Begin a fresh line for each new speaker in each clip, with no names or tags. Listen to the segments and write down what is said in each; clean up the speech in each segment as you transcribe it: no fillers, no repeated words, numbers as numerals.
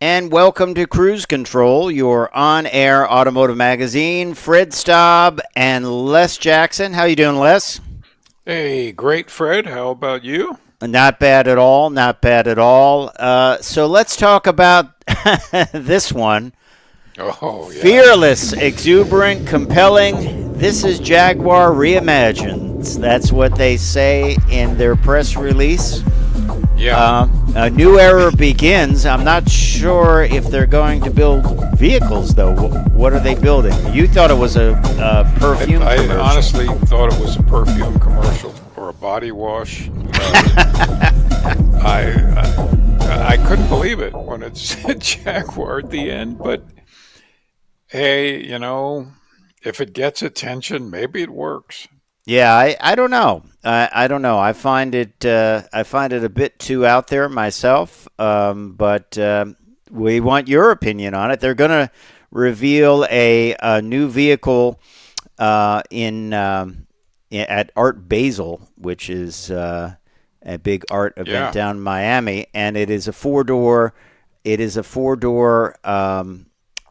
And welcome to Cruise Control, your on-air automotive magazine. Fred Staab and Les Jackson. How you doing, Les?
Hey, great, Fred. How about you?
Not bad at all. Not bad at all. So let's talk about this one.
Oh, yeah.
Fearless, exuberant, compelling. This is Jaguar Reimagined. That's what they say in their press release.
Yeah.
A new era begins. I'm not sure if they're going to build vehicles, though. What are they building? You thought it was a perfume
I
commercial.
honestly thought it was a perfume commercial or a body wash. I couldn't believe it when it said Jaguar at the end, but hey, if it gets attention, maybe it works.
Yeah, I don't know. I don't know. I find it a bit too out there myself. But we want your opinion on it. They're going to reveal a new vehicle in at Art Basel, which is a big art event
Yeah.
down in Miami, and it is a four-door. It is a four-door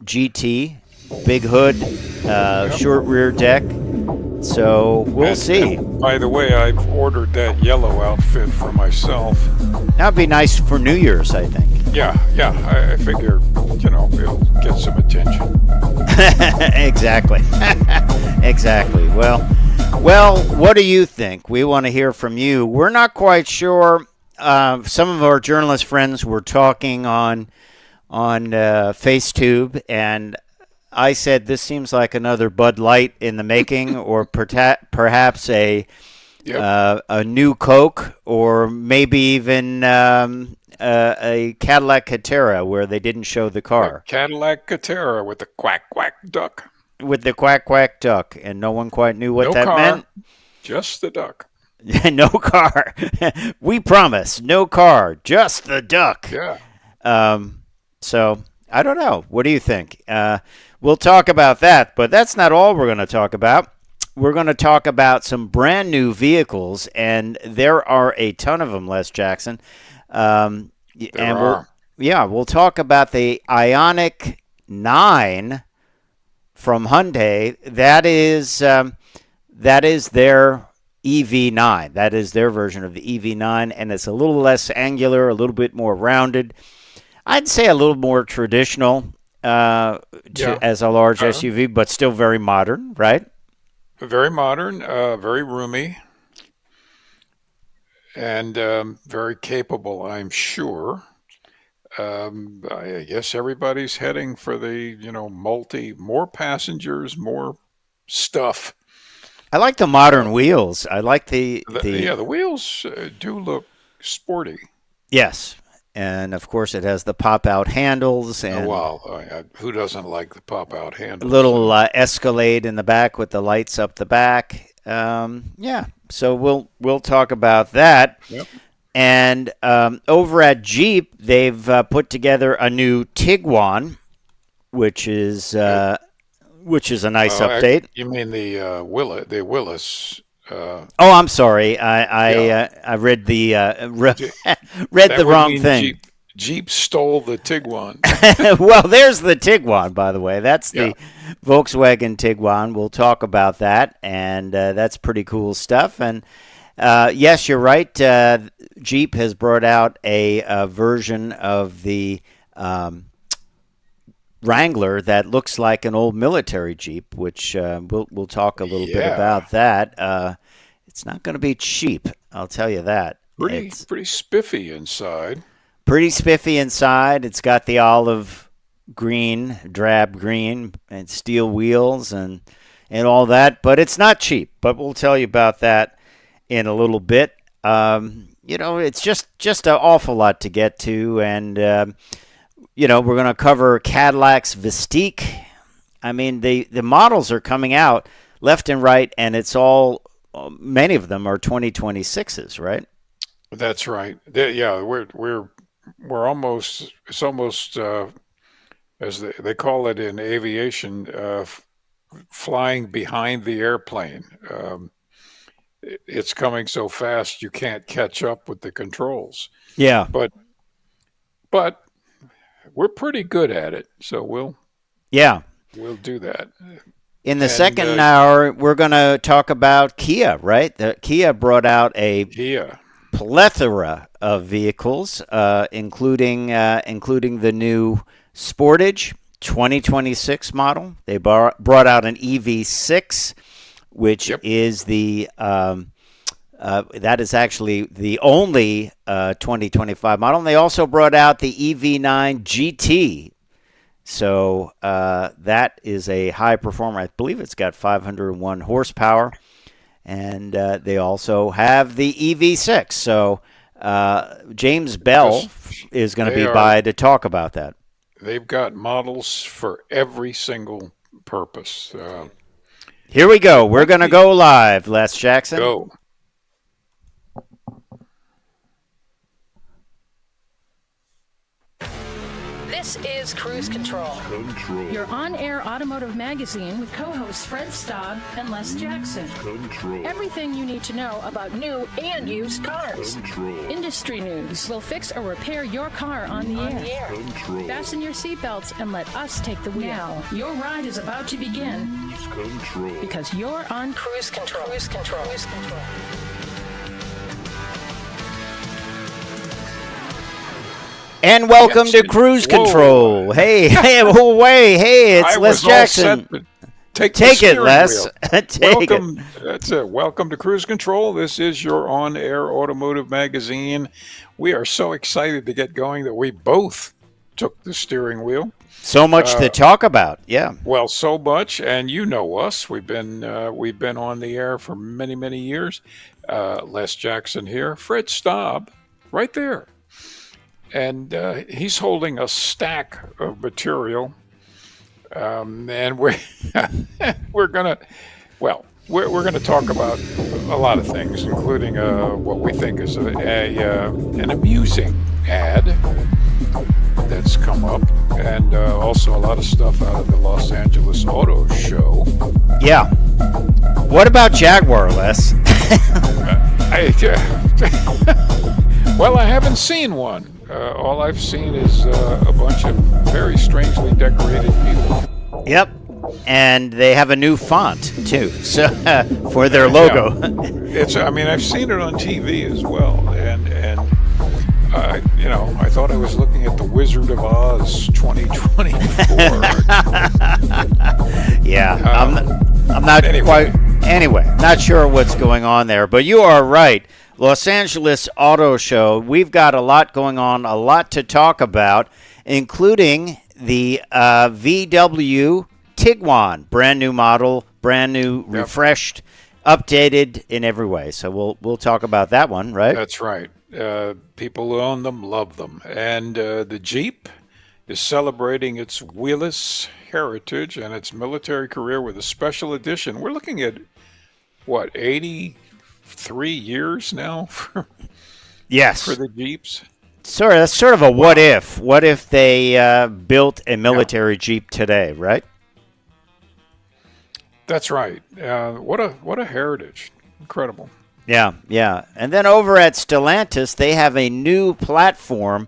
GT, big hood,
Yep.
short rear deck. So we'll see.
And by the way, I've ordered that yellow outfit for myself.
That'd be nice for New Year's, I think.
Yeah. I figure, it'll get some attention.
Exactly. Exactly. Well, what do you think? We want to hear from you. We're not quite sure. Some of our journalist friends were talking on FaceTube, and I said this seems like another Bud Light in the making, or perhaps
Yep.
a new Coke, or maybe even a Cadillac Catera where they didn't show the
A
car
Cadillac Catera with the quack quack duck.
with the quack quack duck, and no one quite knew what
No
that
car,
meant.
just the duck.
No car. We promise, no car, just the duck.
Yeah.
So I don't know. What do you think? We'll talk about that, but that's not all we're going to talk about. We're going to talk about some brand new vehicles, and there are a ton of them, Les Jackson.
There
And
are.
we'll talk about the Ioniq 9 from Hyundai. That is their EV9. That is their version of the EV9, and it's a little less angular, a little bit more rounded. I'd say a little more traditional
Yeah.
as a large
Uh,
SUV, but still very modern, right?
Very modern, very roomy, and very capable, I'm sure. I guess everybody's heading for the, more passengers, more stuff.
I like the
Uh,
modern wheels. I like the
yeah, the wheels do look sporty.
yes, and of course it has the pop out handles
Oh,
and
wow. Who doesn't like the pop-out
a
handles?
little Escalade in the back with the lights up the back. Yeah, so we'll talk about that.
Yep.
And over at Jeep, they've put together a new Tiguan, which is
Uh,
uh, which is a nice
Oh,
update.
you mean the Willis?
Oh, I'm sorry. I
Yeah,
I read the
J-
read
that
the
would
wrong
mean
thing.
Jeep stole the Tiguan.
Well, there's the Tiguan, by the way. That's
Yeah,
the Volkswagen Tiguan. We'll talk about that, and that's pretty cool stuff. And yes, you're right. Jeep has brought out a version of the Wrangler that looks like an old military Jeep, which we'll talk a little bit
yeah,
about that. It's not going to be cheap, I'll tell you that.
pretty
It's
pretty spiffy inside.
pretty spiffy inside. It's got the olive green, drab green, and steel wheels and all that, but it's not cheap. But we'll tell you about that in a little bit. It's just an awful lot to get to, and we're going to cover Cadillac's Vistiq. I mean, the models are coming out left and right, and it's all many of them are 2026s, right?
That's right. Yeah, we're almost. It's almost as they call it in aviation, flying behind the airplane. It's coming so fast you can't catch up with the controls.
Yeah.
But but we're pretty good at it. So
Yeah.
we'll do that.
In the
And
second hour, we're going to talk about Kia, right? Kia brought out a
Kia.
plethora of vehicles, including the new Sportage 2026 model. They brought out an EV6, which is the that is actually the only 2025 model. And they also brought out the EV9 GT. So that is a high performer. I believe it's got 501 horsepower. And they also have the EV6. So James Bell is going to be by to talk about that.
They've got models for every single purpose.
Here we go. We're going to go live, Les Jackson.
Go.
This is Cruise Control. Your on-air automotive magazine with co-hosts Fred Staab and Les Jackson. Everything you need to know about new and used cars. Industry news. We'll fix or repair your car on the air. Fasten your seatbelts and let us take the wheel. Now, your ride is about to begin. Because you're on Cruise Control. Cruise Control. Cruise Control.
And welcome to Cruise Control.
Whoa.
Hey, it's Les Jackson.
Take
it, Les.
Welcome. That's it. Welcome to Cruise Control. This is your on-air automotive magazine. We are so excited to get going that we both took the steering wheel.
So much to talk about. Yeah.
Well, so much, and you know us. We've been on the air for many, many years. Les Jackson here, Fred Staab, right there. And he's holding a stack of material, and we're gonna talk about a lot of things, including what we think is an amusing ad that's come up, and also a lot of stuff out of the Los Angeles Auto Show.
Yeah. What about Jaguar, Les?
Well, I haven't seen one. All I've seen is a bunch of very strangely decorated people.
Yep. And they have a new font, too, so for their logo.
Yeah. I've seen it on TV as well. And I thought I was looking at the Wizard of Oz 2024.
Yeah. I'm not quite... Anyway, not sure what's going on there, but you are right. Los Angeles Auto Show. We've got a lot going on, a lot to talk about, including the VW Tiguan, brand new model, brand new, refreshed, updated in every way. So we'll talk about that one, right?
That's right. People who own them love them, and the Jeep is celebrating its wheelless heritage and its military career with a special edition. We're looking at 83 years now for the Jeeps.
Sorry, that's sort of a what if. What if they built a military Jeep today, right?
That's right. What a heritage. Incredible.
Yeah. And then over at Stellantis, they have a new platform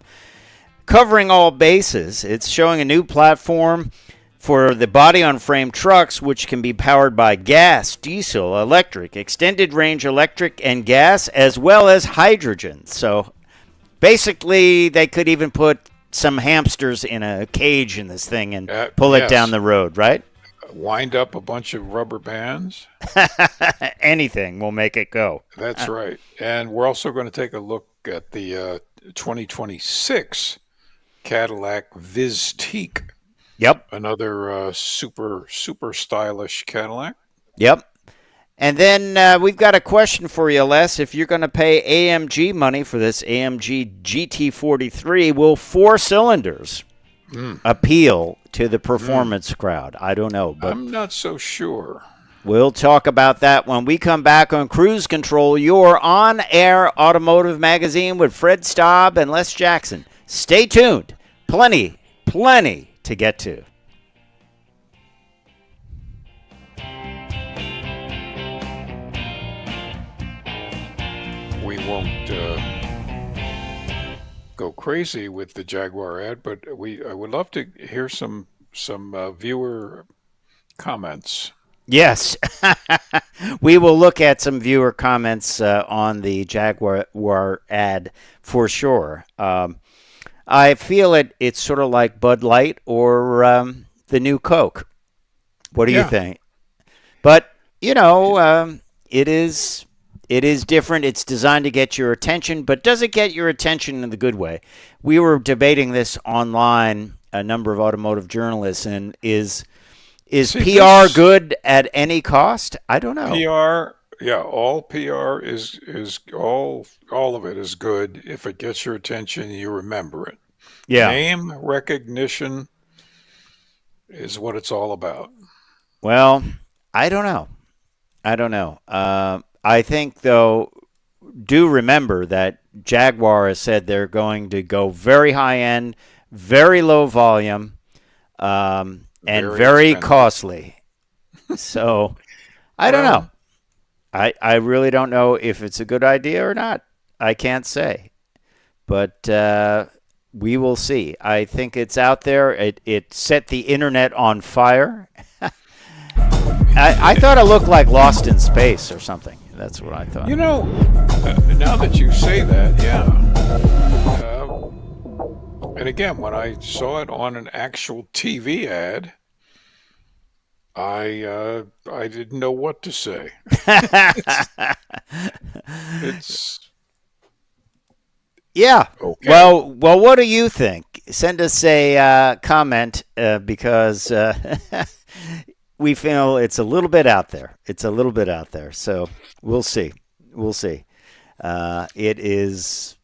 covering all bases. It's showing a new platform for the body-on-frame trucks, which can be powered by gas, diesel, electric, extended-range electric and gas, as well as hydrogen. So basically, they could even put some hamsters in a cage in this thing and pull it down the road, right?
Wind up a bunch of rubber bands.
Anything will make it go.
That's right. And we're also going to take a look at the 2026 Cadillac Vistiq.
Yep.
Another super stylish Cadillac.
Yep. And then we've got a question for you, Les. If you're going to pay AMG money for this AMG GT43, will 4 cylinders appeal to the performance crowd? I don't know. But
I'm not so sure.
We'll talk about that when we come back on Cruise Control, your on-air automotive magazine with Fred Staab and Les Jackson. Stay tuned. Plenty to get to.
We won't go crazy with the Jaguar ad, but I would love to hear some viewer comments.
Yes, we will look at some viewer comments on the Jaguar ad for sure. I feel it's sort of like Bud Light or the new Coke. What do you think? But it is different. It's designed to get your attention, but does it get your attention in the good way? We were debating this online, a number of automotive journalists, and is PR good at any cost? I don't know.
PR, yeah, all PR is all of it is good if it gets your attention, you remember it.
Yeah.
Name recognition is what it's all about.
Well, I don't know. I think, though, do remember that Jaguar has said they're going to go very high end, very low volume, and very costly. So I don't know. I really don't know if it's a good idea or not. I can't say. But we will see. I think it's out there. It set the internet on fire. I thought it looked like Lost in Space or something. That's what I thought.
Now that you say that, yeah. And again, when I saw it on an actual TV ad, I didn't know what to say.
Yeah.
Okay.
Well, what do you think? Send us a comment because we feel it's a little bit out there. So we'll see. It is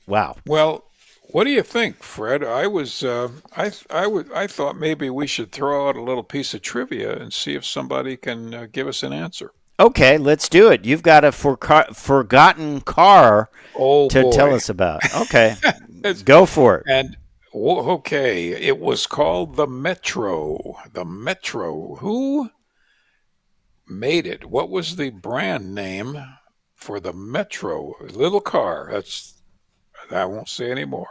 wow.
Well, what do you think, Fred? I thought maybe we should throw out a little piece of trivia and see if somebody can give us an answer.
Okay, let's do it. You've got a forgotten car to tell us about. Okay, go for it.
And okay, it was called the Metro. The Metro. Who made it? What was the brand name for the Metro? Little car. I won't say any more.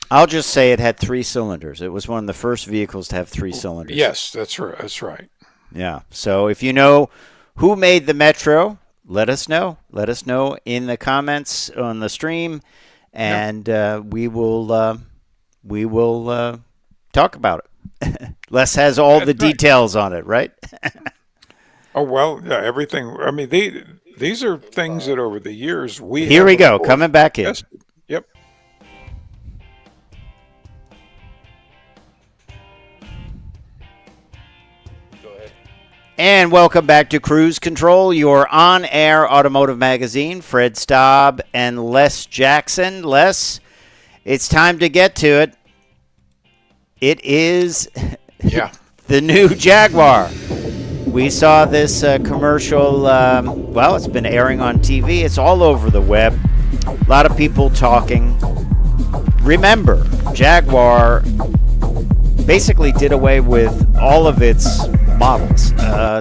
I'll just say it had 3 cylinders. It was one of the first vehicles to have 3 cylinders.
Yes, that's right. That's right.
Yeah. So if you know who made the Metro, let us know. Let us know in the comments on the stream, and we will talk about it. Les has all the details on it, right?
Oh well, yeah. Everything. I mean, these are things that over the years we.
Here we go. Coming back in.
Yep.
And welcome back to Cruise Control, your on-air automotive magazine. Fred Staab and Les Jackson. Les, it's time to get to it. It is the new Jaguar. We saw this commercial, it's been airing on TV. It's all over the web. A lot of people talking. Remember, Jaguar basically did away with all of its models.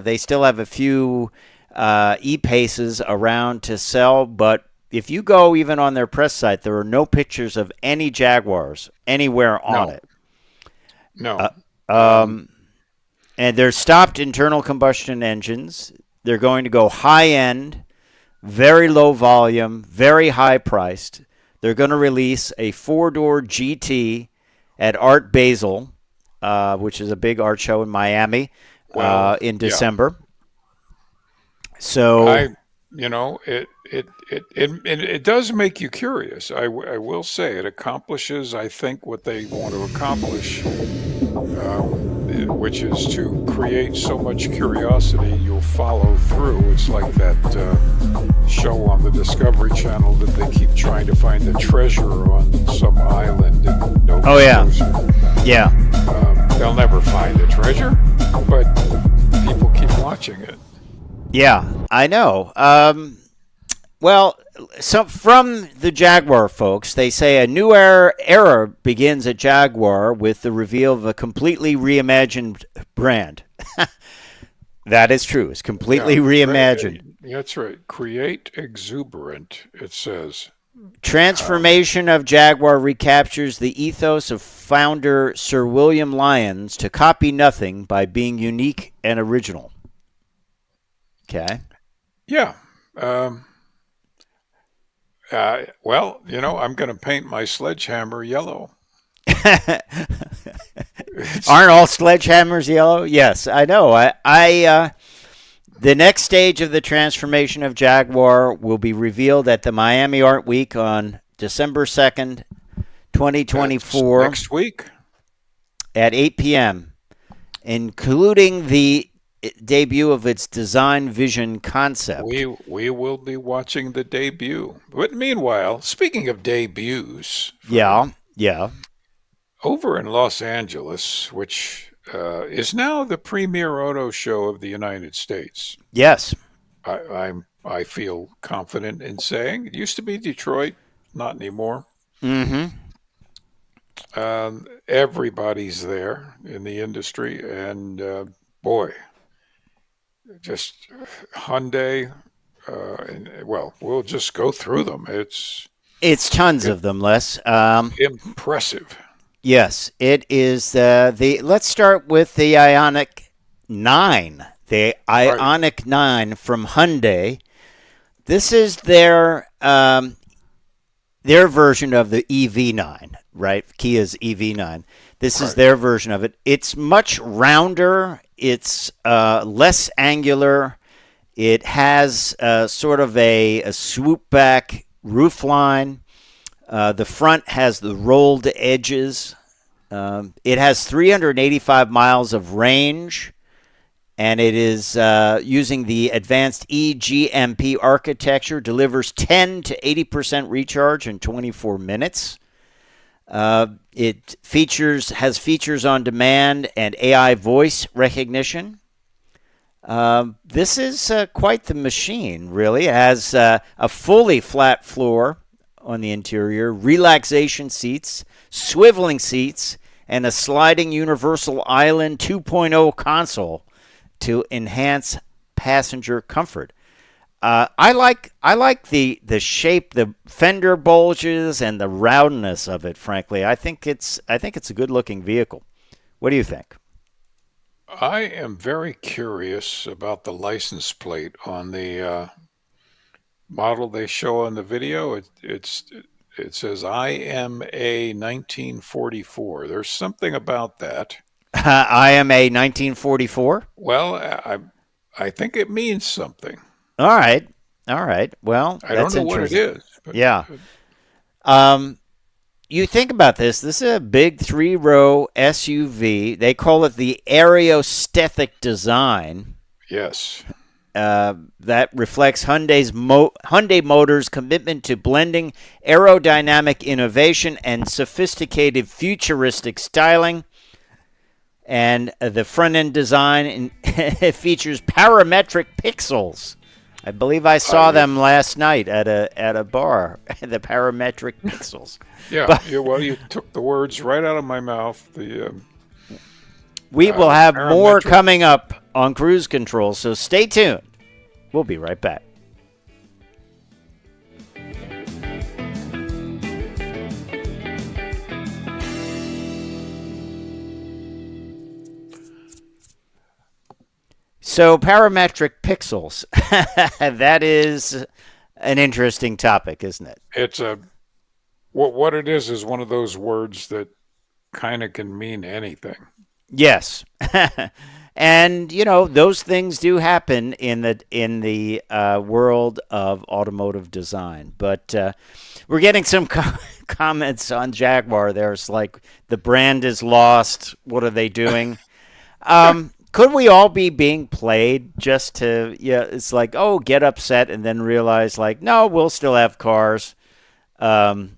They still have a few E-Paces around to sell, but if you go even on their press site, there are no pictures of any Jaguars anywhere on it.
No.
And they're stopped internal combustion engines. They're going to go high-end, very low volume, very high-priced. They're going to release a 4-door GT at Art Basel, which is a big art show in Miami in December. So,
it does make you curious. I will say it accomplishes, I think, what they want to accomplish, which is to create so much curiosity you'll follow through. It's like that show on the Discovery Channel that they keep trying to find the treasure on some island in Nova Scotia.
Yeah.
They'll never find the treasure, but people keep watching it.
Yeah, I know. So from the Jaguar folks, they say a new era begins at Jaguar with the reveal of a completely reimagined brand. That is true. It's completely reimagined.
That's right. Create exuberant, it says.
Transformation of Jaguar recaptures the ethos of founder Sir William Lyons to copy nothing by being unique and original. Okay.
Yeah. Well, I'm going to paint my sledgehammer yellow.
Aren't all sledgehammers yellow? Yes, I know. The next stage of the transformation of Jaguar will be revealed at the Miami Art Week on December 2nd, 2024.
That's next week.
At 8 p.m., including the debut of its design vision concept.
We will be watching the debut. But meanwhile, speaking of debuts.
Yeah.
Over in Los Angeles, which is now the premier auto show of the United States.
Yes.
I feel confident in saying. It used to be Detroit, not anymore.
Mm-hmm.
Everybody's there in the industry, and boy, just Hyundai. We'll just go through them.
It's tons of them, Les.
Impressive.
Yes, it is. Let's start with the Ioniq9. The Ioniq9 from Hyundai. This is their version of the EV9, right? Kia's EV9. This is their version of it. It's much rounder. It's less angular. It has sort of a swoop back roofline. The front has the rolled edges. It has 385 miles of range, and it is using the advanced eGMP architecture, delivers 10 to 80% recharge in 24 minutes. It has features on demand and AI voice recognition. This is quite the machine, really. It has a fully flat floor on the interior, relaxation seats, swiveling seats, and a sliding universal island 2.0 console to enhance passenger comfort. I like the shape, the fender bulges, and the roundness of it. Frankly, I think it's a good looking vehicle. What do you think?
I am very curious about the license plate on the model they show on the video. It says IMA 1944. There's something about that.
IMA 1944?
Well, I think it means something.
All right. Well,
I don't know what it is. But,
yeah. You think about this. This is a big 3-row SUV. They call it the aerosthetic design.
Yes.
That reflects Hyundai Motors' commitment to blending aerodynamic innovation and sophisticated futuristic styling. And the front-end design features parametric pixels. I believe I saw them last night at a bar. The parametric pixels.
Yeah. You took the words right out of my mouth.
We will have more coming up on Cruise Control, so stay tuned. We'll be right back. So parametric pixels, that is an interesting topic, isn't it?
It's what it is one of those words that kind of can mean anything.
Yes. And, those things do happen in the world of automotive design. But we're getting some comments on Jaguar there. It's like the brand is lost. What are they doing? Could we all be being played just to, it's like, oh, get upset and then realize, like, no, we'll still have cars. I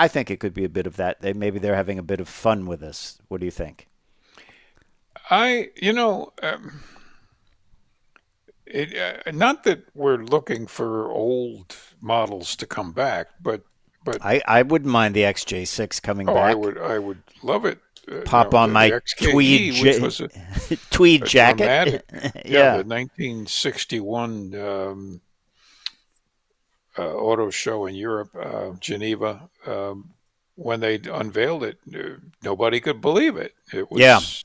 think it could be a bit of that. Maybe they're having a bit of fun with us. What do you think?
Not that we're looking for old models to come back, but
I wouldn't mind the XJ6 coming back.
I would love it.
Pop on my tweed jacket.
Yeah, the 1961 auto show in Europe, Geneva. When they unveiled it, nobody could believe it. It
Yeah.
was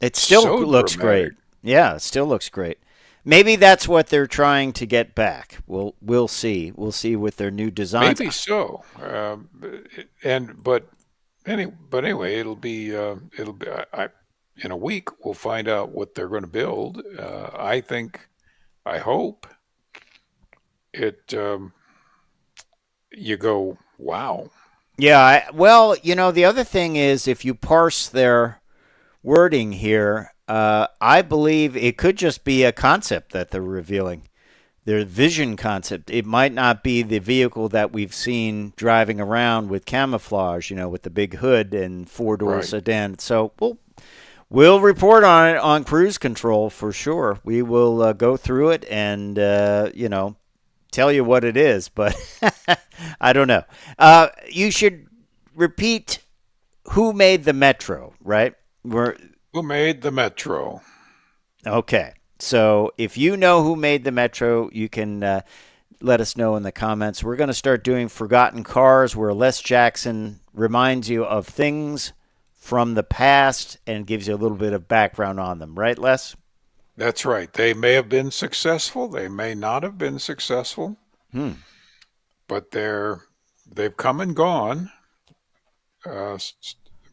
It still
so
looks
dramatic.
great. Yeah, it still looks great. Maybe that's what they're trying to get back. We'll see. We'll see with their new designs.
Maybe so. But anyway, it'll be in a week we'll find out what they're going to build. I hope it. You go, wow.
Yeah, well, the other thing is if you parse their wording here, I believe it could just be a concept that they're revealing. Their vision concept. It might not be the vehicle that we've seen driving around with camouflage, with the big hood and four-door
Right.
sedan. So we'll report on it on Cruise Control for sure. We will go through it and, tell you what it is, but I don't know. You should repeat who made the Metro, right?
Who made the Metro?
Okay. So if you know who made the Metro, you can let us know in the comments. We're going to start doing Forgotten Cars, where Les Jackson reminds you of things from the past and gives you a little bit of background on them. Right, Les?
That's right. They may have been successful. They may not have been successful. But they've come and gone.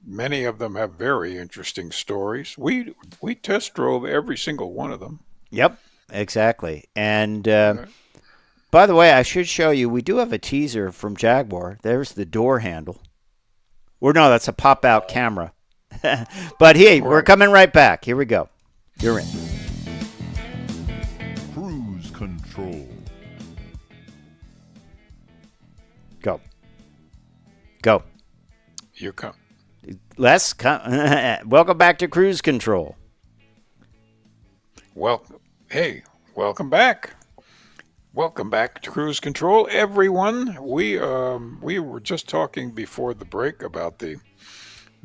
Many of them have very interesting stories. We test drove every single one of them.
Yep, exactly. And by the way, I should show you, we do have a teaser from Jaguar. There's the door handle. Or no, that's a pop-out camera. But hey, we're coming right back. Here we go. You're in.
Cruise Control.
Go. Go.
You come.
Les, welcome back to Cruise Control.
Well, hey, welcome back. Welcome back to Cruise Control, everyone. We were just talking before the break about the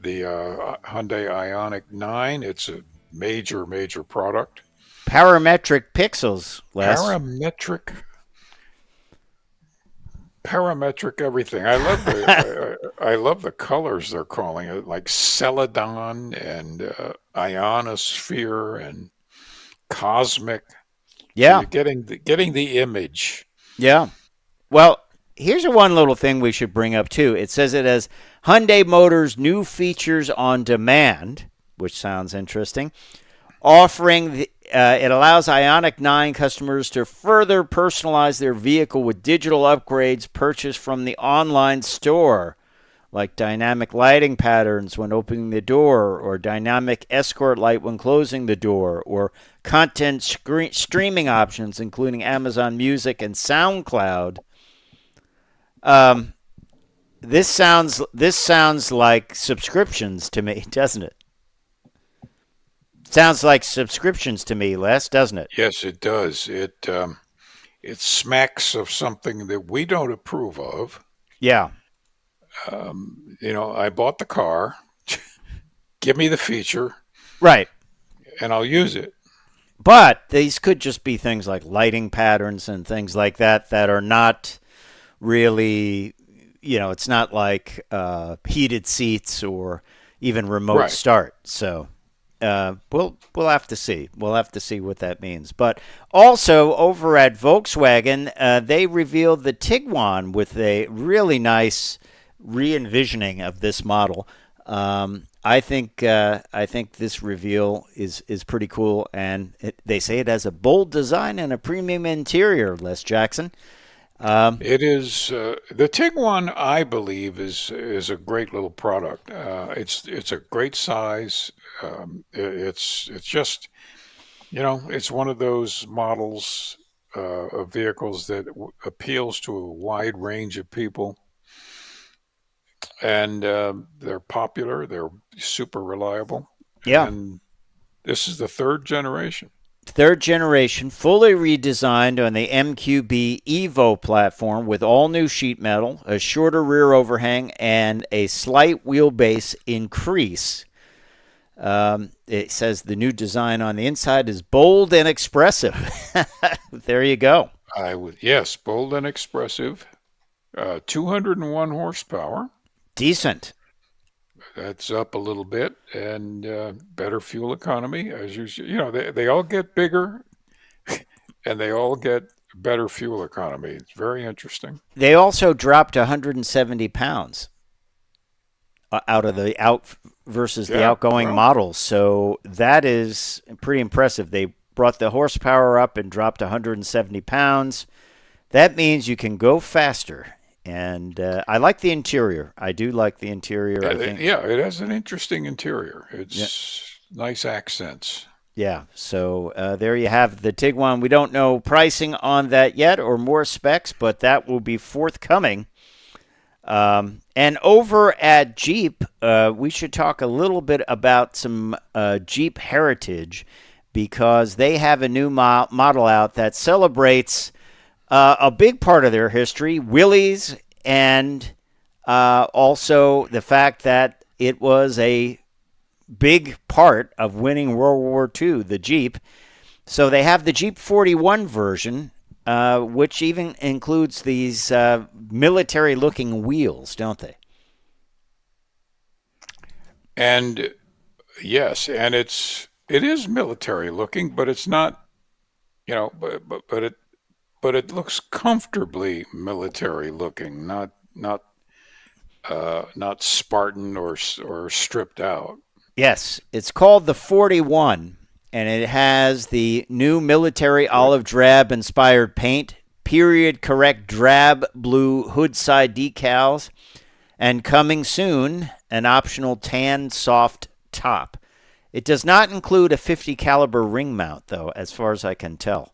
Hyundai Ioniq 9. It's a major product.
Parametric pixels, Les.
Parametric everything. I love the colors they're calling it, like Celadon and Ionosphere and Cosmic.
Yeah.
So you're getting the image.
Yeah. Well, here's one little thing we should bring up, too. It says it as Hyundai Motors' new features on demand, which sounds interesting. It allows Ioniq 9 customers to further personalize their vehicle with digital upgrades purchased from the online store, like dynamic lighting patterns when opening the door, or dynamic escort light when closing the door, or content streaming options, including Amazon Music and SoundCloud. This sounds like subscriptions to me, doesn't it? Sounds like subscriptions to me, Les, doesn't it?
Yes, it does. It smacks of something that we don't approve of.
Yeah.
I bought the car. Give me the feature.
Right.
And I'll use it.
But these could just be things like lighting patterns and things like that are not really, it's not like heated seats or even remote start. So we'll have to see. We'll have to see what that means. But also over at Volkswagen, they revealed the Tiguan with a really nice re-envisioning of this model. I think this reveal is pretty cool, and they say it has a bold design and a premium interior, Les Jackson.
It is the Tiguan, I believe, is a great little product. It's a great size. It's just, it's one of those models of vehicles that appeals to a wide range of people. And they're popular. They're super reliable.
Yeah.
And this is the third generation.
Third generation, fully redesigned on the MQB Evo platform with all new sheet metal, a shorter rear overhang, and a slight wheelbase increase. It says the new design on the inside is bold and expressive. There you go.
I would, yes, bold and expressive. 201 horsepower.
Decent.
That's up a little bit, and better fuel economy. As you know, they all get bigger, and they all get better fuel economy. It's very interesting.
They also dropped 170 pounds out of the versus the outgoing models. So that is pretty impressive. They brought the horsepower up and dropped 170 pounds. That means you can go faster. And I like the interior. I do like the interior. I think.
Yeah, it has an interesting interior. It's nice accents.
Yeah, so there you have the Tiguan. We don't know pricing on that yet or more specs, but that will be forthcoming. And over at Jeep, we should talk a little bit about some Jeep heritage because they have a new model out that celebrates a big part of their history, Willys, and also the fact that it was a big part of winning World War II, the Jeep. So they have the Jeep 41 version, which even includes these military-looking wheels, don't they?
And yes, and it is military-looking, but it's not, but it looks comfortably military-looking, not Spartan or stripped out.
Yes, it's called the 41, and it has the new military olive drab inspired paint, period correct drab blue hood side decals, and coming soon, an optional tan soft top. It does not include a 50 caliber ring mount, though, as far as I can tell.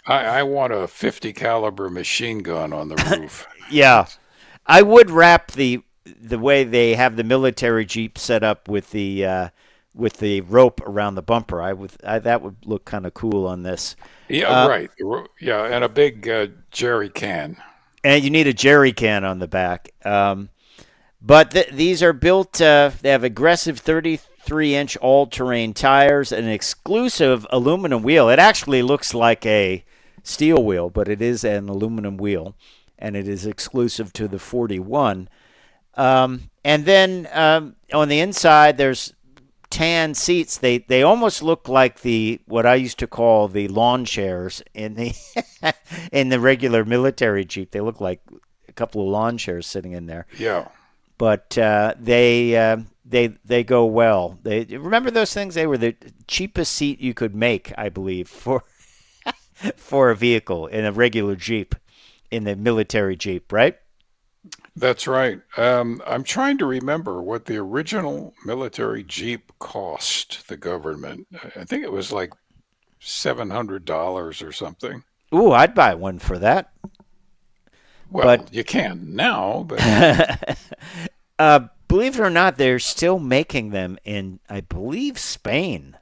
I want a 50 caliber machine gun on the roof.
Yeah, I would wrap the way they have the military Jeep set up with the rope around the bumper. That would look kind of cool on this.
Yeah, right. Yeah, and a big jerry can.
And you need a jerry can on the back. But these are built. They have aggressive 33-inch all-terrain tires, an exclusive aluminum wheel. It actually looks like a steel wheel, but it is an aluminum wheel, and it is exclusive to the 41. And then on the inside, there's tan seats. They almost look like what I used to call the lawn chairs in the in the regular military Jeep. They look like a couple of lawn chairs sitting in there.
Yeah.
But they go well. Remember those things? They were the cheapest seat you could make, I believe, for a vehicle in a regular Jeep, in the military Jeep, right?
That's right. I'm trying to remember what the original military Jeep cost the government. I think it was like $700 or something.
Ooh, I'd buy one for that.
Well, you can now, but
believe it or not, they're still making them in, I believe, Spain.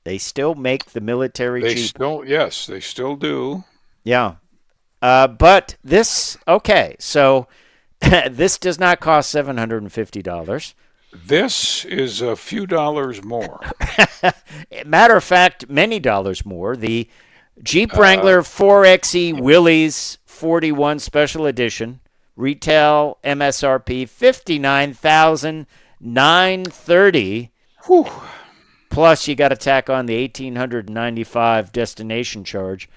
They still make the military Jeep.
Yes, they still do.
Yeah. But this, okay, so this does not cost $750.
This is a few dollars more.
Matter of fact, many dollars more. The Jeep Wrangler 4xe Willys 41 Special Edition, retail MSRP $59,930.
Whew.
Plus, you got to tack on the $1,895 destination charge.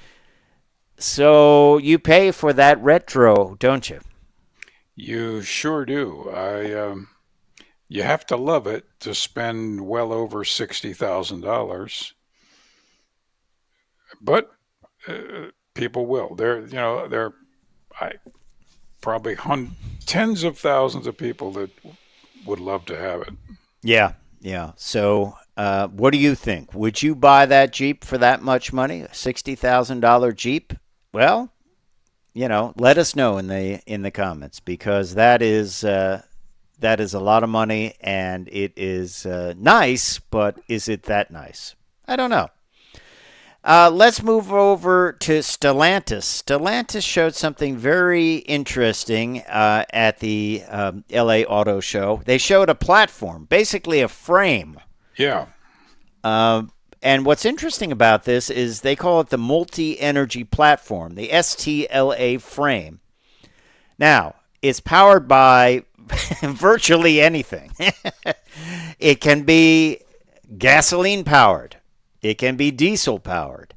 So you pay for that retro, don't you?
You sure do. You have to love it to spend well over $60,000. But people will. There probably tens of thousands of people that would love to have it.
Yeah. So what do you think? Would you buy that Jeep for that much money? A $60,000 Jeep? Well, let us know in the comments, because that is a lot of money, and it is nice, but is it that nice? I don't know. Let's move over to Stellantis. Stellantis showed something very interesting at the LA Auto Show. They showed a platform, basically a frame.
Yeah.
And what's interesting about this is they call it the multi-energy platform, the STLA frame. Now, it's powered by virtually anything. It can be gasoline powered. It can be diesel powered.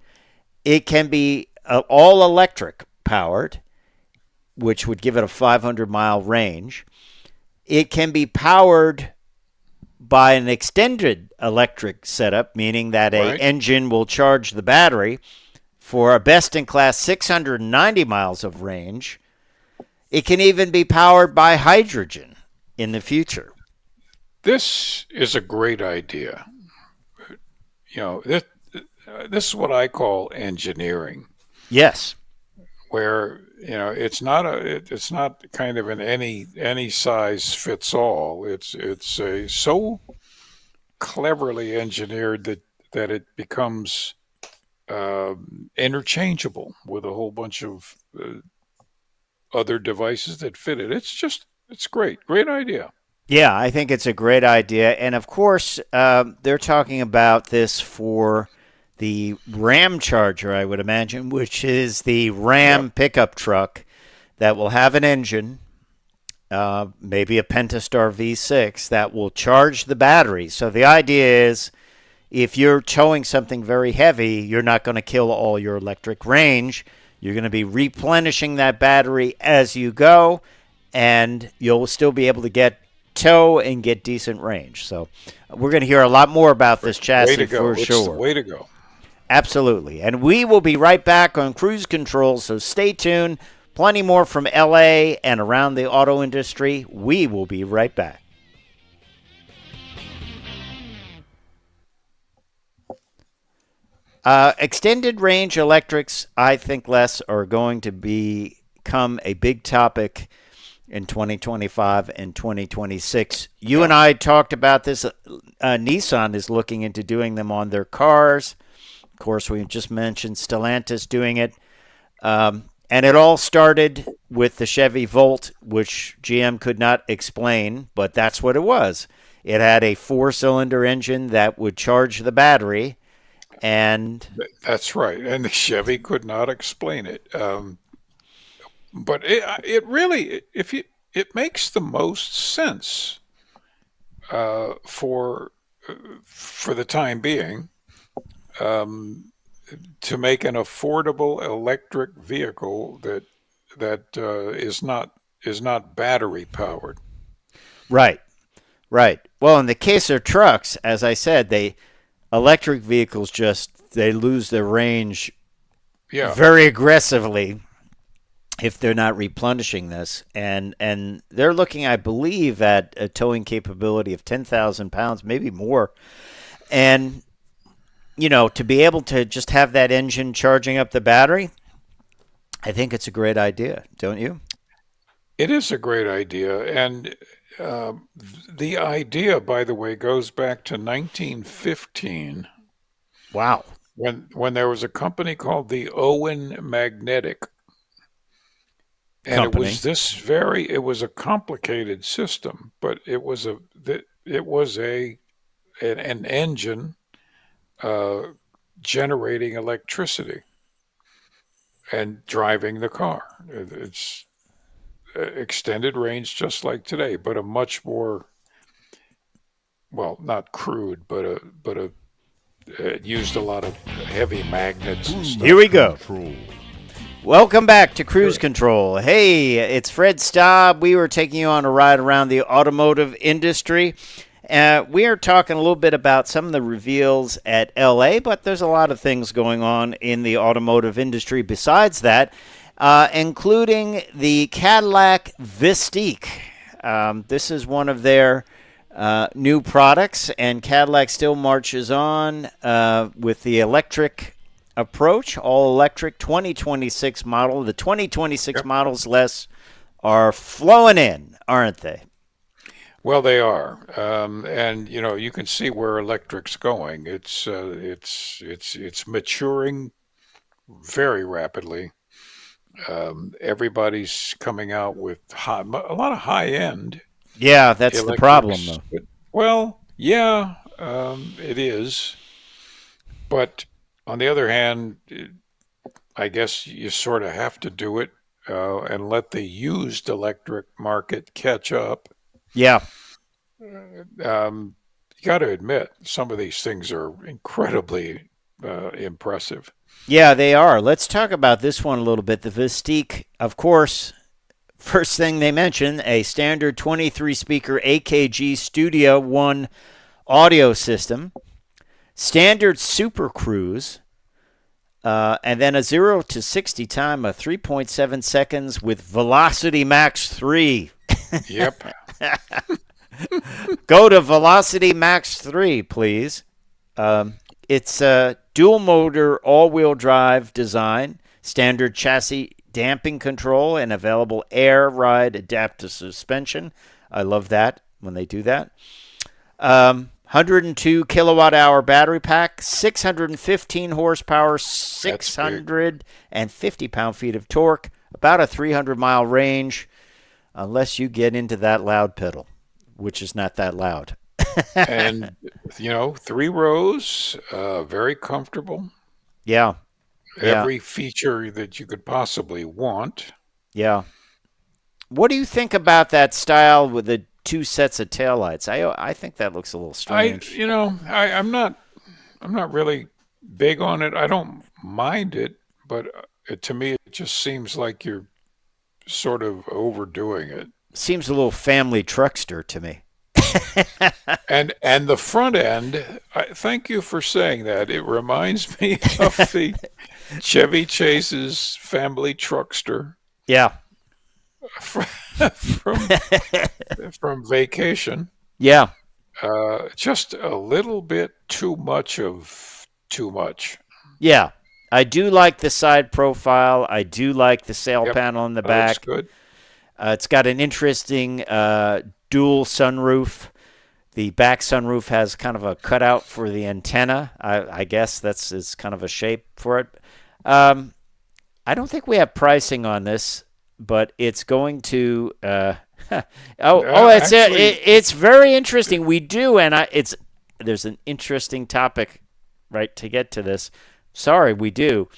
It can be all electric powered, which would give it a 500-mile range. It can be powered by an extended electric setup, meaning that an engine will charge the battery for a best-in-class 690 miles of range. It can even be powered by hydrogen in the future.
This is a great idea. This is what I call engineering.
Yes.
Where it's not kind of an any size fits all. It's so cleverly engineered that it becomes interchangeable with a whole bunch of other devices that fit it. It's great idea.
Yeah, I think it's a great idea, and of course they're talking about this for the Ram Charger, I would imagine, which is the Ram pickup truck that will have an engine, maybe a Pentastar V6, that will charge the battery. So the idea is if you're towing something very heavy, you're not going to kill all your electric range. You're going to be replenishing that battery as you go, and you'll still be able to get tow and get decent range. So we're going to hear a lot more about this chassis for sure.
It's the way to go.
Absolutely. And we will be right back on Cruise Control, so stay tuned. Plenty more from LA and around the auto industry. We will be right back. Extended range electrics, I think, Les, are going to become a big topic in 2025 and 2026. You and I talked about this. Nissan is looking into doing them on their cars. Of course, we just mentioned Stellantis doing it. And it all started with the Chevy Volt, which GM could not explain, but that's what it was. It had a 4-cylinder engine that would charge the battery. And
that's right. And the Chevy could not explain it. But it really, it makes the most sense for the time being. To make an affordable electric vehicle that is not battery powered.
Right. Well, in the case of trucks, as I said, electric vehicles they lose their range very aggressively if they're not replenishing this, and they're looking, I believe, at a towing capability of 10,000 pounds, maybe more, and to be able to just have that engine charging up the battery, I think it's a great idea, don't you?
It is a great idea. And the idea, by the way, goes back to 1915.
Wow.
When there was a company called the Owen Magnetic. And it was a complicated system, but it was an engine generating electricity and driving the car. It's extended range just like today, but a much more, well, not crude, but it used a lot of heavy magnets and stuff.
Here we go. Welcome back to Cruise Control. Hey, it's Fred Staab. We were taking you on a ride around the automotive industry. We are talking a little bit about some of the reveals at LA, but there's a lot of things going on in the automotive industry besides that, including the Cadillac Vistiq. This is one of their new products, and Cadillac still marches on with the electric approach, all-electric 2026 model. The 2026 models, Les, are flowing in, aren't they?
Well, they are, and you can see where electric's going. It's maturing very rapidly. Everybody's coming out with a lot of high end.
Yeah, that's the problem, though.
Well, yeah, it is. But on the other hand, I guess you sort of have to do it and let the used electric market catch up.
Yeah.
You got to admit, some of these things are incredibly impressive.
Yeah, they are. Let's talk about this one a little bit. The Vistiq, of course, first thing they mention, a standard 23-speaker AKG Studio One audio system, standard Super Cruise, and then a 0 to 60 time of 3.7 seconds with Velocity Max 3.
Yep.
Go to Velocity Max 3, please. It's a dual motor all-wheel drive design, standard chassis damping control, and available air ride adaptive suspension. I love that when they do that. 102 kilowatt hour battery pack, 615 horsepower, 650 pound-feet of torque, about a 300-mile range, unless you get into that loud pedal, which is not that loud.
And, 3 rows, very comfortable.
Yeah.
Every feature that you could possibly want.
Yeah. What do you think about that style with the 2 sets of taillights? I think that looks a little strange.
I'm not really big on it. I don't mind it, but to me, it just seems like you're sort of overdoing it.
Seems a little family truckster to me.
And the front end, thank you for saying that. It reminds me of the Chevy Chase's family truckster.
Yeah.
From Vacation.
Yeah.
Just a little bit too much of too much.
Yeah. I do like the side profile. I do like the sail panel in the back.
Looks good.
It's got an interesting dual sunroof. The back sunroof has kind of a cutout for the antenna. I guess it's kind of a shape for it. I don't think we have pricing on this, but it's going to. It's very interesting. We do, and there's an interesting topic, right, to get to this. Sorry, we do.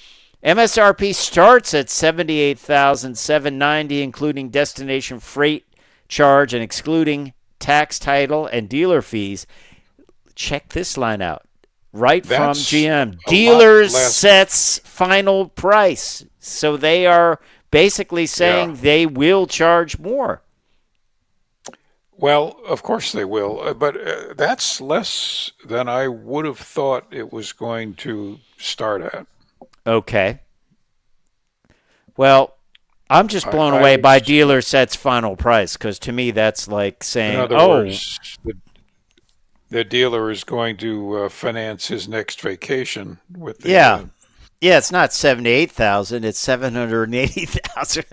MSRP starts at $78,790, including destination freight charge and excluding tax, title, and dealer fees. Check this line out. Right from GM. Dealer sets final price. So they are basically saying they will charge more.
Well, of course they will, but that's less than I would have thought it was going to start at.
Okay. Well, I'm just blown away by dealer sets final price, because to me that's like saying,
in other words, the dealer is going to finance his next vacation with the
it's not 78,000, it's 780,000.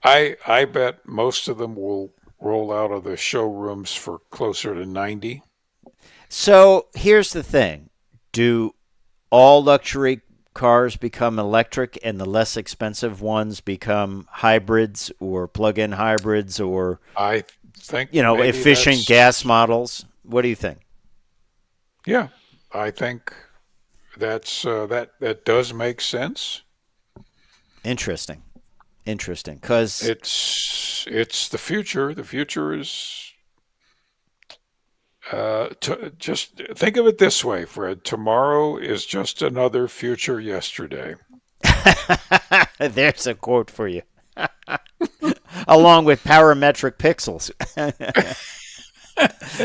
I bet most of them will roll out of the showrooms for closer to 90.
So here's the thing. Do all luxury cars become electric and the less expensive ones become hybrids or plug-in hybrids or
I think
efficient gas models? What do you think?
Yeah, I think that's that does make sense.
Interesting, because
it's the future. The future is. Just think of it this way, Fred. Tomorrow is just another future yesterday.
There's a quote for you. Along with parametric pixels.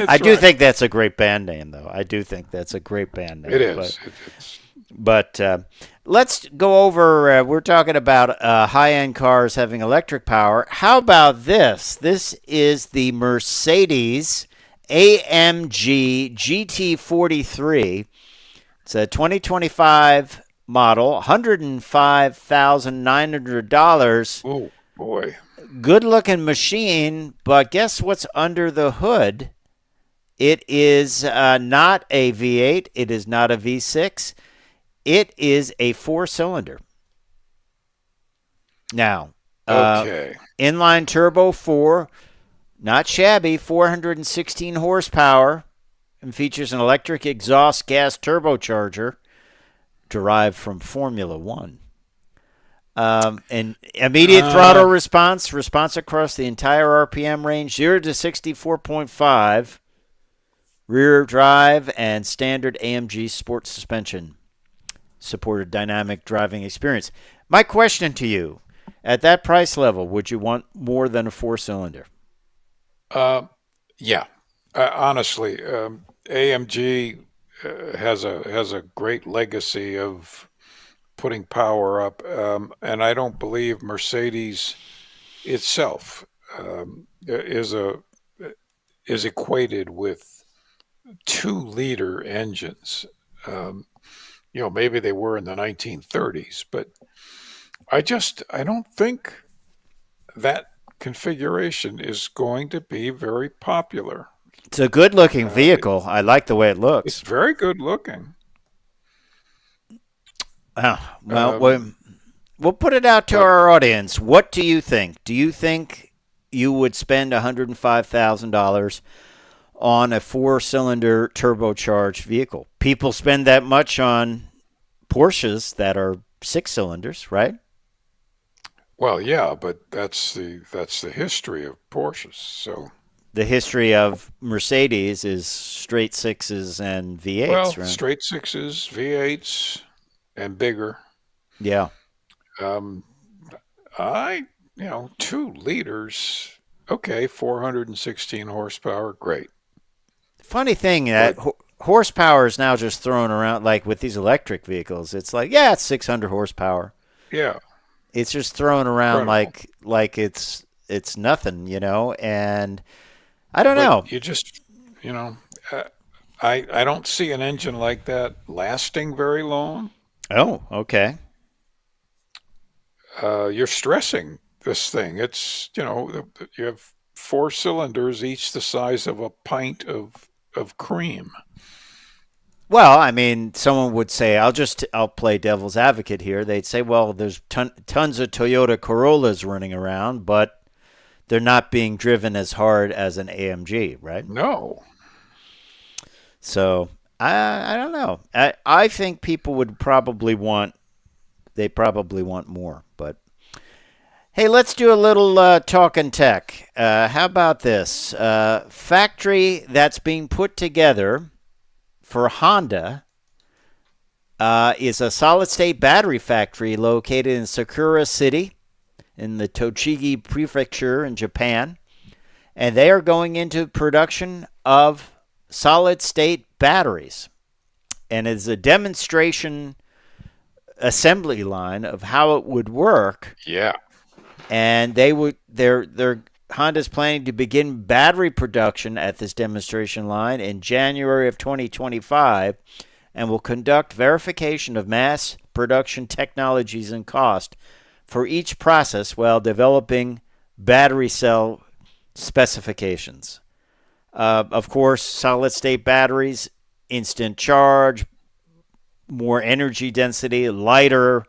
I do think that's a great band name, though. I do think that's a great band name.
It is.
But let's go over, we're talking about high-end cars having electric power. How about this? This is the Mercedes AMG GT 43. It's a 2025 model, $105,900.
Oh, boy.
Good-looking machine, but guess what's under the hood? It is not a V8. It is not a V6. It is a 4-cylinder. Now, inline turbo 4, not shabby, 416 horsepower, and features an electric exhaust gas turbocharger derived from Formula One. And immediate throttle response across the entire RPM range, 0 to 64.5, rear drive, and standard AMG sport suspension. Supported dynamic driving experience. My question to you, at that price level, would you want more than a 4-cylinder?
Yeah. Honestly, AMG has a great legacy of putting power up, and I don't believe Mercedes itself is equated with 2-liter engines. Maybe they were in the 1930s, but I don't think that configuration is going to be very popular.
It's a good-looking vehicle. I like the way it looks.
It's very good looking.
We'll put it out to our audience. What do you think? Do you think you would spend $105,000 on a 4-cylinder turbocharged vehicle? People spend that much on Porsches that are 6 cylinders, right?
Well, yeah, but that's the history of Porsches. So
the history of Mercedes is straight 6s and V8s,
well,
right?
Straight 6s, V8s, and bigger.
Yeah.
2 liters. Okay, 416 horsepower, great.
Funny thing that horsepower is now just thrown around, like with these electric vehicles. It's like, yeah, it's 600 horsepower.
Yeah.
It's just thrown around
Incredible.
like it's nothing, and I don't know.
You just, I don't see an engine like that lasting very long.
Oh, okay.
You're stressing this thing. It's, you have 4 cylinders, each the size of a pint of cream.
Well, I mean, someone would say, I'll play devil's advocate here. They'd say, well, there's tons of Toyota Corollas running around, but they're not being driven as hard as an AMG, right?
No.
So I don't know. I think people would probably want more, but hey, let's do a little talking tech. How about this? Factory that's being put together for Honda is a solid-state battery factory located in Sakura City in the Tochigi Prefecture in Japan. And they are going into production of solid-state batteries. And it's a demonstration assembly line of how it would work.
Yeah.
And Honda's planning to begin battery production at this demonstration line in January of 2025 and will conduct verification of mass production technologies and cost for each process while developing battery cell specifications. Of course, solid-state batteries, instant charge, more energy density, lighter,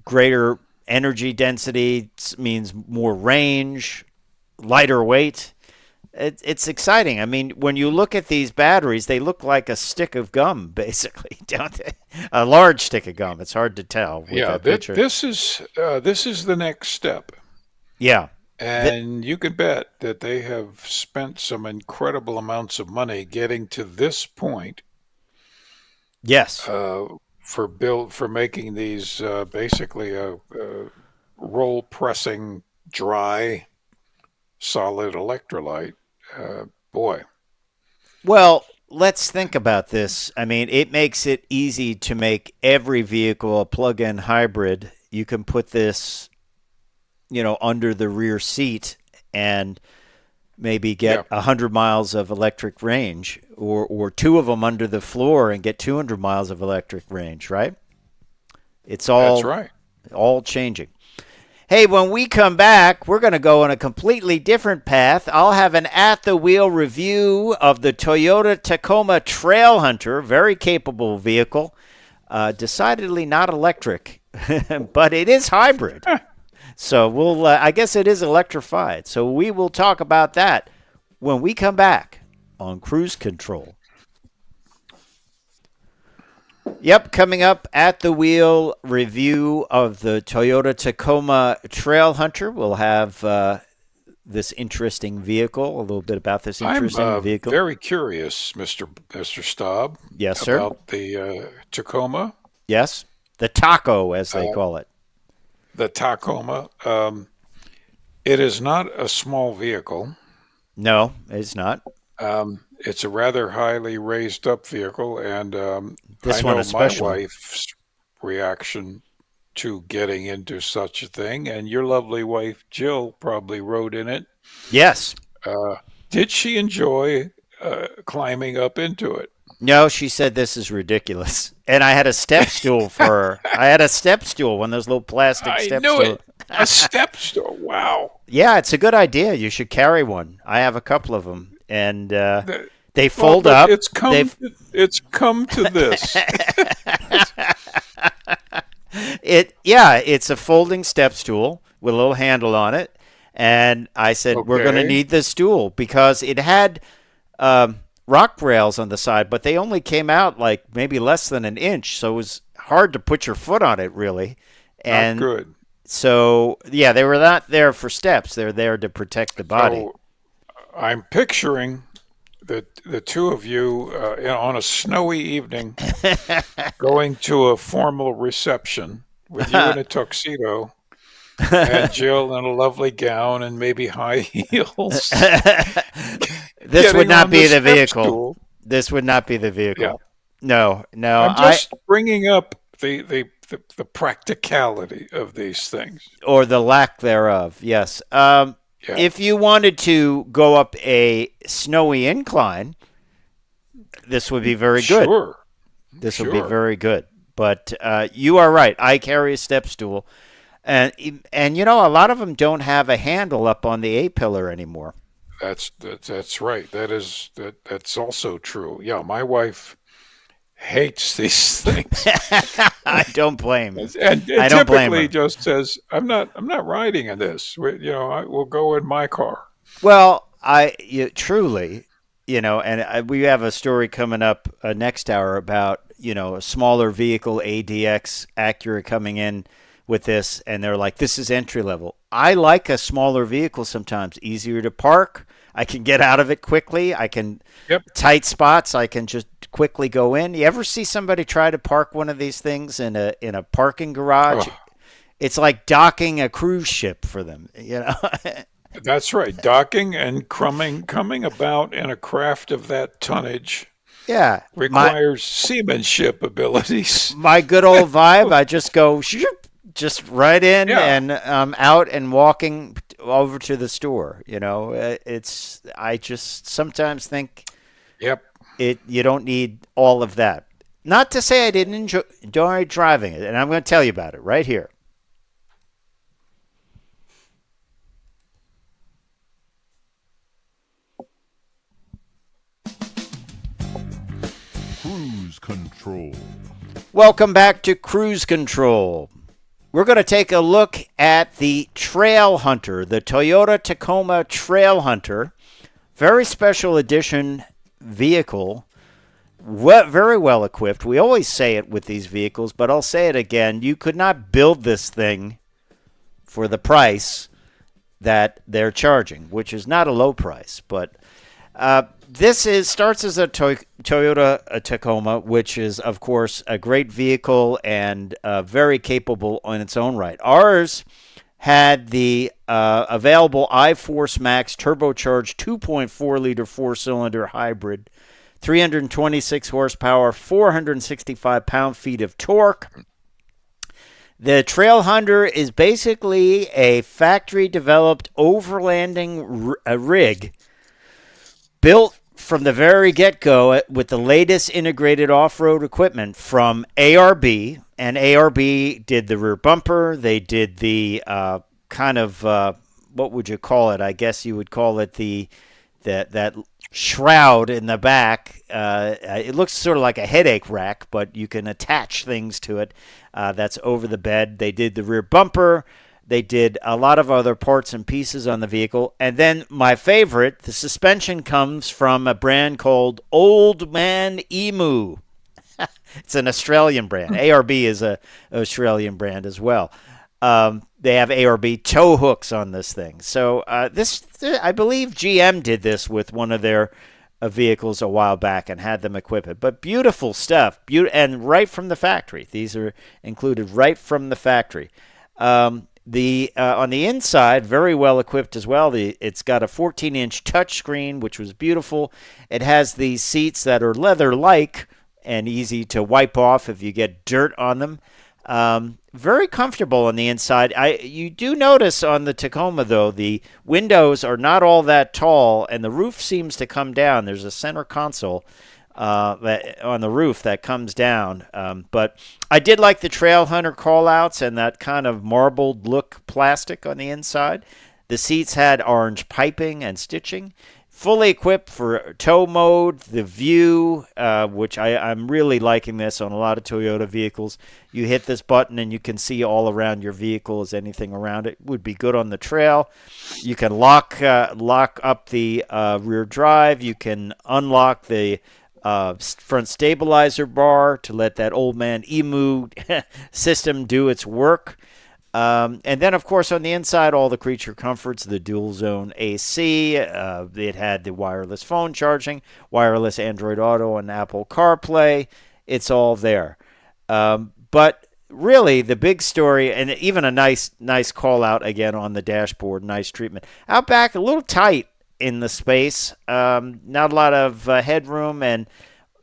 greater energy density means more range, lighter weight. It's exciting. I mean, when you look at these batteries, they look like a stick of gum, basically, don't they? A large stick of gum. It's hard to tell.
Yeah, this is the next step.
Yeah.
And you can bet that they have spent some incredible amounts of money getting to this point.
Yes.
For making these basically a roll pressing dry solid electrolyte. Boy.
Well, let's think about this. I mean, it makes it easy to make every vehicle a plug-in hybrid. You can put this, under the rear seat and maybe get 100 miles of electric range, or 2 of them under the floor and get 200 miles of electric range, right? That's
right.
All changing. Hey, when we come back, we're going to go on a completely different path. I'll have an at-the-wheel review of the Toyota Tacoma Trailhunter, very capable vehicle, decidedly not electric, but it is hybrid. So I guess it is electrified. So we will talk about that when we come back on Cruise Control. Yep, coming up at the wheel, review of the Toyota Tacoma Trailhunter. We'll have this interesting vehicle, a little bit about this interesting vehicle.
I'm very curious, Mr. Staab.
Yes, sir.
About the Tacoma.
Yes, the Taco, as they call it.
The Tacoma. It is not a small vehicle.
No, it's not.
It's a rather highly raised up vehicle, and
this
I
one
know
especially.
My wife's reaction to getting into such a thing, and your lovely wife Jill probably rode in it.
Yes.
Did she enjoy climbing up into it?
No, she said this is ridiculous. And I had a step stool for her. I had a step stool, one of those little plastic step stools. I knew it.
A step stool. Wow.
Yeah, it's a good idea. You should carry one. I have a couple of them, and they fold up.
It's come to this.
It's a folding step stool with a little handle on it. And I said, we're going to need this stool because it had rock rails on the side, but they only came out like maybe less than an inch. So it was hard to put your foot on it, really. And
not good.
So, yeah, they were not there for steps. They're there to protect the body.
So I'm picturing the two of you on a snowy evening going to a formal reception with you in a tuxedo and Jill in a lovely gown and maybe high heels.
This would not be the vehicle. Stool. This would not be the vehicle. Yeah. No.
I'm just bringing up the practicality of these things.
Or the lack thereof, yes. If you wanted to go up a snowy incline, this would be very good.
Sure.
This would be very good. But you are right. I carry a step stool. And you know, a lot of them don't have a handle up on the A-pillar anymore.
That's right. That's also true. Yeah, my wife hates these things.
I don't blame him.
And I don't blame her. Just says, "I'm not riding in this. I will go in my car."
Well, truly, and we have a story coming up next hour about a smaller vehicle, ADX Acura, coming in with this, and they're like, "This is entry level." I like a smaller vehicle sometimes, easier to park. I can get out of it quickly. I can tight spots. I can just quickly go in. You ever see somebody try to park one of these things in a parking garage? Oh. It's like docking a cruise ship for them,
That's right. Docking and coming about in a craft of that tonnage.
Yeah.
Requires seamanship abilities.
My good old vibe, I just go just right in and out and walking over to the store. I just sometimes think you don't need all of that. Not to say I didn't enjoy driving it, and I'm going to tell you about it right here.
Cruise Control.
Welcome back to Cruise Control. We're going to take a look at the Trailhunter, the Toyota Tacoma Trailhunter. Very special edition vehicle, very well equipped. We always say it with these vehicles, but I'll say it again. You could not build this thing for the price that they're charging, which is not a low price. But this starts as a Toyota Tacoma, which is, of course, a great vehicle and very capable in its own right. Ours had the available iForce Max turbocharged 2.4-liter four-cylinder hybrid, 326 horsepower, 465 pound-feet of torque. The Trailhunter is basically a factory-developed overlanding rig built from the very get-go with the latest integrated off-road equipment from ARB, and ARB did the rear bumper. They did the what would you call it? I guess you would call it that shroud in the back. It looks sort of like a headache rack, but you can attach things to it. That's over the bed. They did the rear bumper. They did a lot of other parts and pieces on the vehicle. And then my favorite, the suspension comes from a brand called Old Man Emu. It's an Australian brand. ARB is an Australian brand as well. They have ARB tow hooks on this thing. So I believe GM did this with one of their vehicles a while back and had them equip it. But beautiful stuff, and right from the factory. These are included right from the factory. On the inside, very well equipped as well. It's got a 14-inch touchscreen, which was beautiful. It has these seats that are leather-like and easy to wipe off if you get dirt on them. Very comfortable on the inside. You do notice on the Tacoma, though, the windows are not all that tall, and the roof seems to come down. There's a center console on the roof that comes down. But I did like the Trailhunter callouts and that kind of marbled look plastic on the inside. The seats had orange piping and stitching. Fully equipped for tow mode, the view, which I'm really liking this on a lot of Toyota vehicles. You hit this button and you can see all around your vehicle. Is anything around it? Would be good on the trail. You can lock up the rear drive. You can unlock the front stabilizer bar to let that Old Man Emu system do its work. And then, of course, on the inside, all the creature comforts, the dual zone AC. It had the wireless phone charging, wireless Android Auto, and Apple CarPlay. It's all there. But really, the big story, and even a nice call out again on the dashboard, nice treatment. Out back, a little tight in the space. Not a lot of headroom, and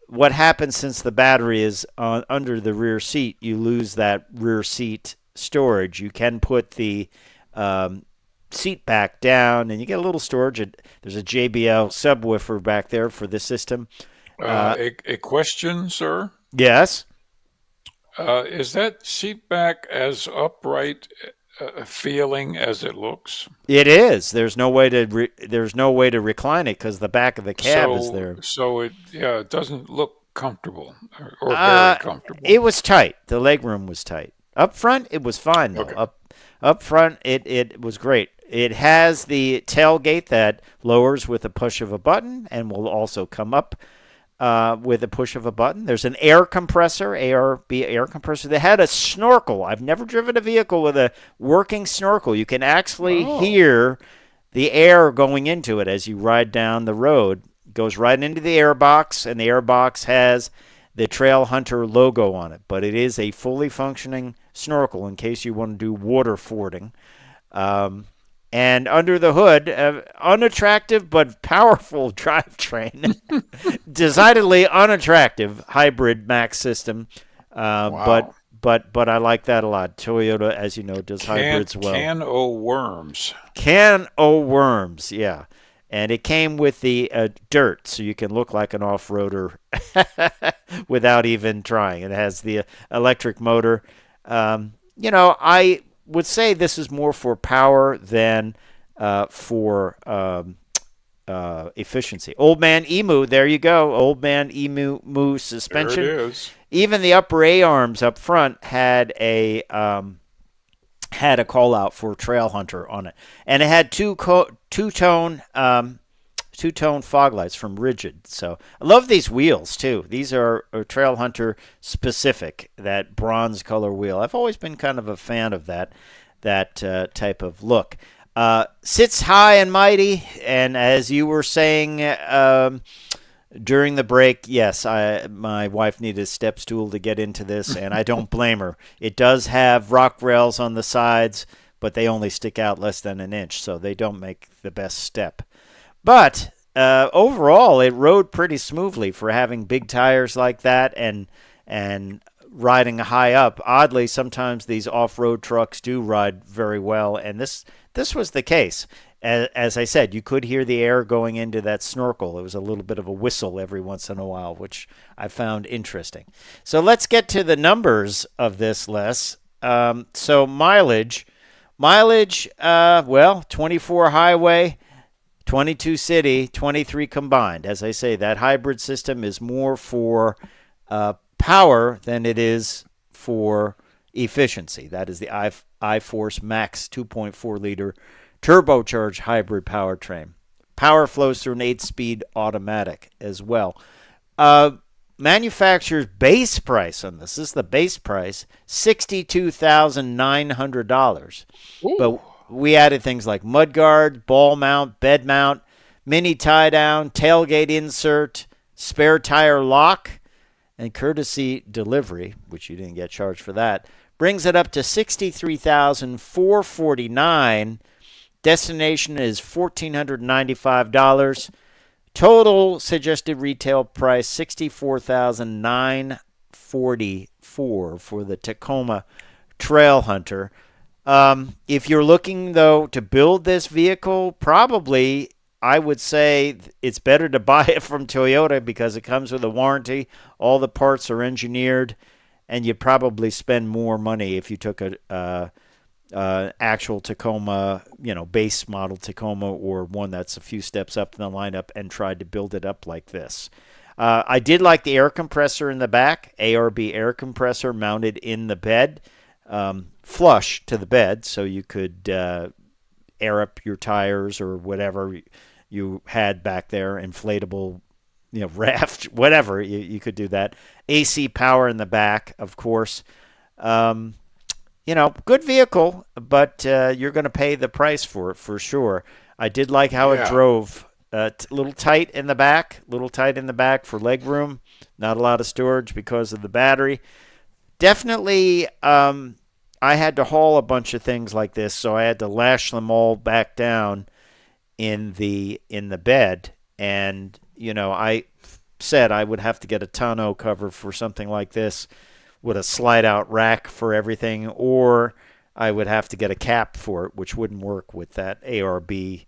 what happens since the battery is under the rear seat, you lose that rear seat storage. You can put the seat back down and you get a little storage. There's a JBL subwoofer back there for the system.
A question, sir?
Yes.
Is that seat back as upright feeling as it looks?
It is. There's no way to recline it because the back of the cab is there.
So it doesn't look comfortable or very comfortable.
It was tight. The legroom was tight. Up front, it was fine, though. Okay. Up front, it was great. It has the tailgate that lowers with a push of a button and will also come up with a push of a button. There's an air compressor, ARB air compressor. They had a snorkel. I've never driven a vehicle with a working snorkel. You can actually hear the air going into it as you ride down the road. It goes right into the air box, and the air box has the Trailhunter logo on it. But it is a fully functioning snorkel in case you want to do water fording. And under the hood, unattractive but powerful drivetrain. Decidedly unattractive hybrid max system. Wow. But I like that a lot. Toyota, as you know, does hybrids well.
Can o' worms.
Can o' worms, yeah. And it came with the dirt, so you can look like an off-roader without even trying. It has the electric motor. I would say this is more for power than for efficiency. Old Man Emu, there you go. Old Man Emu suspension.
There it is.
Even the upper A-arms up front had a call out for Trailhunter on it, and it had two-tone fog lights from Rigid. So I love these wheels too. These are Trailhunter specific, that bronze color wheel. I've always been kind of a fan of that type of look. Sits high and mighty, and as you were saying during the break, yes, my wife needed a step stool to get into this, and I don't blame her. It does have rock rails on the sides, but they only stick out less than an inch, so they don't make the best step. But overall, it rode pretty smoothly for having big tires like that and riding high up. Oddly, sometimes these off-road trucks do ride very well, and this was the case. As I said, you could hear the air going into that snorkel. It was a little bit of a whistle every once in a while, which I found interesting. So let's get to the numbers of this, Les. So mileage, 24 highway, 22 city, 23 combined. As I say, that hybrid system is more for power than it is for efficiency. That is the iForce Max 2.4-liter turbocharged hybrid powertrain. Power flows through an 8-speed automatic as well. Manufacturer's base price on this is the base price, $62,900. But we added things like mudguard, ball mount, bed mount, mini tie-down, tailgate insert, spare tire lock, and courtesy delivery, which you didn't get charged for that, brings it up to $63,449. Destination is $1,495. Total suggested retail price $64,944 for the Tacoma Trailhunter. If you're looking, though, to build this vehicle, probably I would say it's better to buy it from Toyota because it comes with a warranty. All the parts are engineered, and you'd probably spend more money if you took a actual Tacoma, base model Tacoma, or one that's a few steps up in the lineup and tried to build it up like this. I did like the air compressor in the back, ARB air compressor mounted in the bed, flush to the bed, so you could air up your tires or whatever you had back there, inflatable, raft, whatever, you could do that. AC power in the back, of course. Good vehicle, but you're going to pay the price for it for sure. I did like how it drove. A little tight in the back for leg room. Not a lot of storage because of the battery. Definitely, I had to haul a bunch of things like this, so I had to lash them all back down in the bed. And, I said I would have to get a tonneau cover for something like this with a slide-out rack for everything, or I would have to get a cap for it, which wouldn't work with that ARB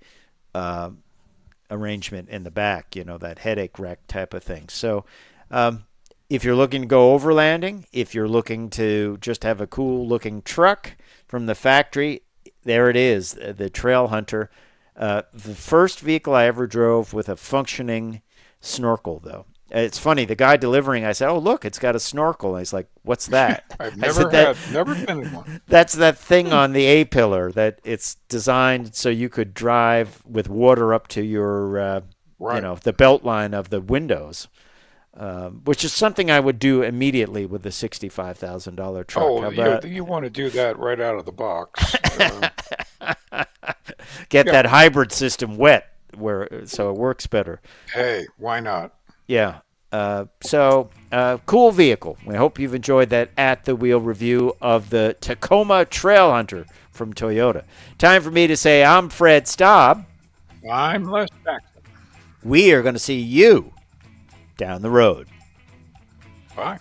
arrangement in the back, that headache rack type of thing. So if you're looking to go overlanding, if you're looking to just have a cool-looking truck from the factory, there it is, the Trailhunter. The first vehicle I ever drove with a functioning snorkel, though. It's funny, the guy delivering, I said, "Oh, look, it's got a snorkel." And he's like, "What's that?"
I've never been in one.
That's that thing on the A-pillar that it's designed so you could drive with water up to your, the belt line of the windows, which is something I would do immediately with the $65,000 truck.
Oh, you want to do that right out of the box.
Get that hybrid system wet so it works better.
Hey, why not?
Yeah. Cool vehicle. We hope you've enjoyed that at the wheel review of the Tacoma Trailhunter from Toyota. Time for me to say I'm Fred Staab.
I'm Les Jackson.
We are going to see you down the road.
Bye.